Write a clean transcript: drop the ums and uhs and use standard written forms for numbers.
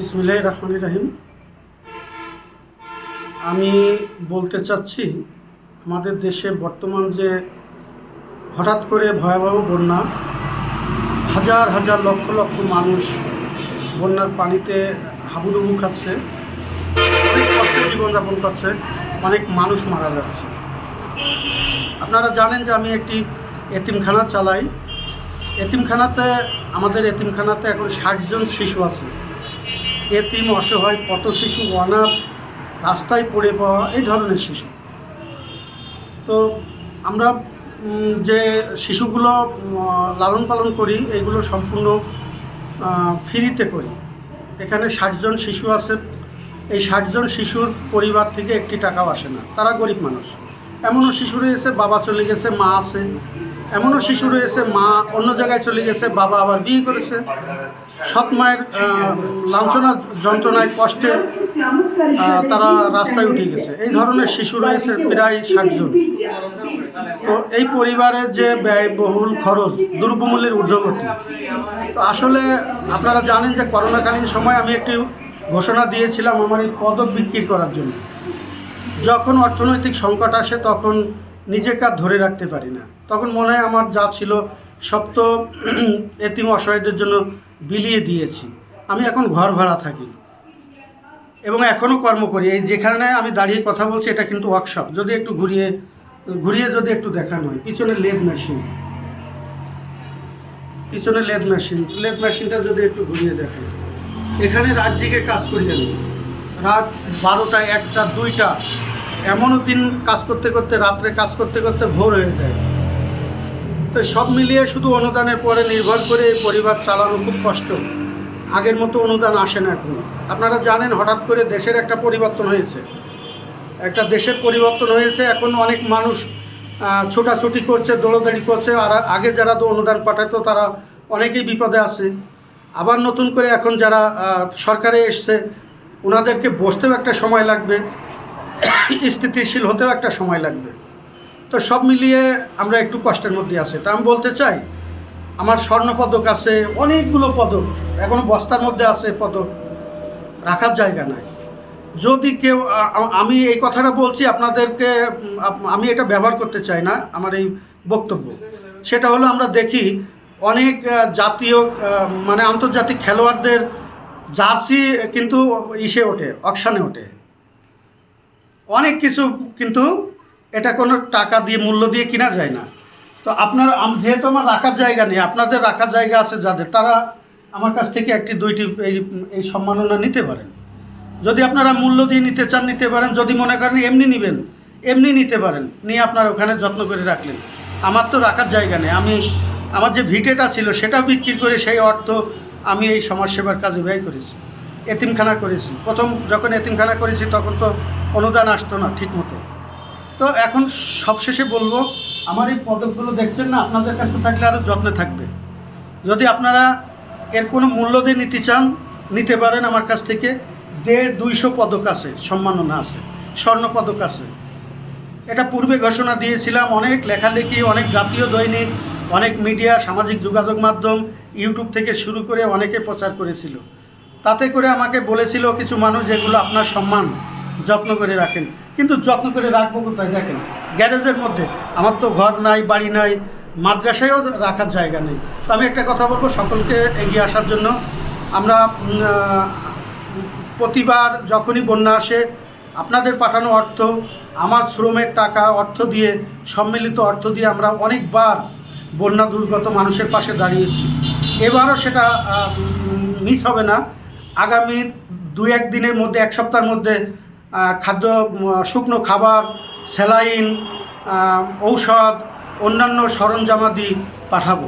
বিসমিল্লাহির রহমানির রহিম। আমি বলতে চাচ্ছি, আমাদের দেশে বর্তমান যে হঠাৎ করে ভয়াবহ বন্যা, হাজার হাজার লক্ষ লক্ষ মানুষ বন্যার পানিতে হাবুডুবু খাচ্ছে, অনেক কষ্টে জীবনযাপন করছে, অনেক মানুষ মারা যাচ্ছে। আপনারা জানেন যে আমি একটি এতিমখানা চালাই। আমাদের এতিমখানাতে এখন ৬০ জন শিশু আছে। এতিম, অসহায়, পথ শিশু, অনাথ, রাস্তায় পড়ে পাওয়া, এই ধরনের শিশু। তো আমরা যে শিশুগুলো লালন পালন করি, এইগুলো সম্পূর্ণ ফ্রিতে করি। এখানে ৬০ জন শিশু আছে। এই ৬০ জন শিশুর পরিবার থেকে একটি টাকাও আসে না, তারা গরিব মানুষ। এমনও শিশু রয়েছে বাবা চলে গেছে, মা আছে। এমনও শিশু রয়েছে মা অন্য জায়গায় চলে গেছে, বাবা আবার বিয়ে করেছে। সৎ মায়ের লাঞ্ছনার যন্ত্রণায় কষ্টে তারা রাস্তায় উঠে গেছে। এই ধরনের শিশু রয়েছে প্রায় ৬০ জন। তো এই পরিবারের যে ব্যয়বহুল খরচ দ্রব্যমূল্যের ঊর্ধ্বগতি। তো আসলে আপনারা জানেন যে করোনাকালীন সময় আমি একটি ঘোষণা দিয়েছিলাম আমার এই পদক বিক্রি করার জন্য। যখন অর্থনৈতিক সংকট আসে তখন নিজেকে আর ধরে রাখতে পারি না। তখন মনে হয় আমার যা ছিল সব তো এতিম অসহায়দের জন্য বিলিয়ে দিয়েছি। আমি এখন ঘর ভাড়া থাকি এবং এখনও কর্ম করি। এই যেখানে আমি দাঁড়িয়ে কথা বলছি এটা কিন্তু ওয়ার্কশপ। যদি একটু ঘুরিয়ে যদি একটু দেখানো হয়, পিছনে লেদ মেশিনটা যদি একটু ঘুরিয়ে দেখায়, এখানে রাত জেগে কাজ করি আমি। রাত 12টা, 1টা, 2টা, এমনও দিন কাজ করতে করতে, রাত্রে কাজ করতে করতে ভোর হয়ে যায়। তো সব মিলিয়ে শুধু অনুদানের পরে নির্ভর করে এই পরিবার চালানো খুব কষ্ট। আগের মতো অনুদান আসে না এখন। আপনারা জানেন হঠাৎ করে দেশের একটা পরিবর্তন হয়েছে, এখন অনেক মানুষ ছোটাছুটি করছে, দৌড়াদৌড়ি করছে। আর আগে যারা তো অনুদান পাঠাতো তারা অনেকেই বিপদে আছে। আবার নতুন করে এখন যারা সরকারে এসছে ওনাদেরকে বসতেও একটা সময় লাগবে, স্থিতিশীল হতেও একটা সময় লাগবে। তো সব মিলিয়ে আমরা একটু কষ্টের মধ্যে আছি। তা আমি বলতে চাই, আমার স্বর্ণপদক আছে, অনেকগুলো পদক এখনও বস্তার মধ্যে আছে, পদক রাখার জায়গা নাই। যদি কেউ, আমি এই কথাটা বলছি আপনাদেরকে, আমি এটা ব্যবহার করতে চাই না আমার এই বক্তব্য। সেটা হলো আমরা দেখি অনেক জাতীয় মানে আন্তর্জাতিক খেলোয়াড়দের জার্সি কিন্তু অকশানে ওঠে অনেক কিছু, কিন্তু এটা কোনো টাকা দিয়ে মূল্য দিয়ে কেনা যায় না। তো আপনারা, যেহেতু আমার রাখার জায়গা নেই, আপনাদের রাখার জায়গা আছে যাদের, তারা আমার কাছ থেকে একটি দুইটি এই সম্মাননা নিতে পারেন। যদি আপনারা মূল্য দিয়ে নিতে চান নিতে পারেন, যদি মনে করেন এমনি নেবেন এমনি নিতে পারেন, নিয়ে আপনারা ওখানে যত্ন করে রাখলেন। আমার তো রাখার জায়গা নেই। আমার যে ভিটেটা ছিল সেটা বিক্রি করে সেই অর্থ আমি এই সমাজসেবার কাজে ব্যয় করেছি, এতিমখানা করেছি। প্রথম যখন এতিমখানা করেছি তখন তো অনুদান আসতো না ঠিক মতো। তো এখন সবশেষে বলবো, আমার এই পদকগুলো দেখছেন না, আপনাদের কাছে থাকলে আরও যত্নে থাকবে। যদি আপনারা এর কোনো মূল্য দিয়ে নিতে চান নিতে পারেন আমার কাছ থেকে। 150-200 পদক আছে, সম্মাননা আছে, স্বর্ণ পদক আছে। এটা পূর্বে ঘোষণা দিয়েছিলাম। অনেক লেখালেখি, অনেক জাতীয় দৈনিক, অনেক মিডিয়া, সামাজিক যোগাযোগ মাধ্যম, ইউটিউব থেকে শুরু করে অনেকে প্রচার করেছিল। তাতে করে আমাকে বলেছিল কিছু মানুষ, যেগুলো আপনার সম্মান, যত্ন করে রাখেন। কিন্তু যত্ন করে রাখবো কোথায়? দেখেন গ্যারেজের মধ্যে। আমার তো ঘর নাই, বাড়ি নাই, মাদ্রাসায়ও রাখার জায়গা নেই। তো আমি একটা কথা বলবো সকলকে এগিয়ে আসার জন্য। আমরা প্রতিবার যখনই বন্যা আসে আপনাদের পাঠানো অর্থ, আমার শ্রমের টাকা, সম্মিলিত অর্থ দিয়ে আমরা অনেকবার বন্যা দুর্গত মানুষের পাশে দাঁড়িয়েছি। এবারও সেটা মিস হবে না। আগামী 2-1 দিনের মধ্যে, 1 সপ্তাহের মধ্যে শুকনো খাবার, স্যালাইন, ঔষধ, অন্যান্য সরঞ্জামাদি পাঠাবো।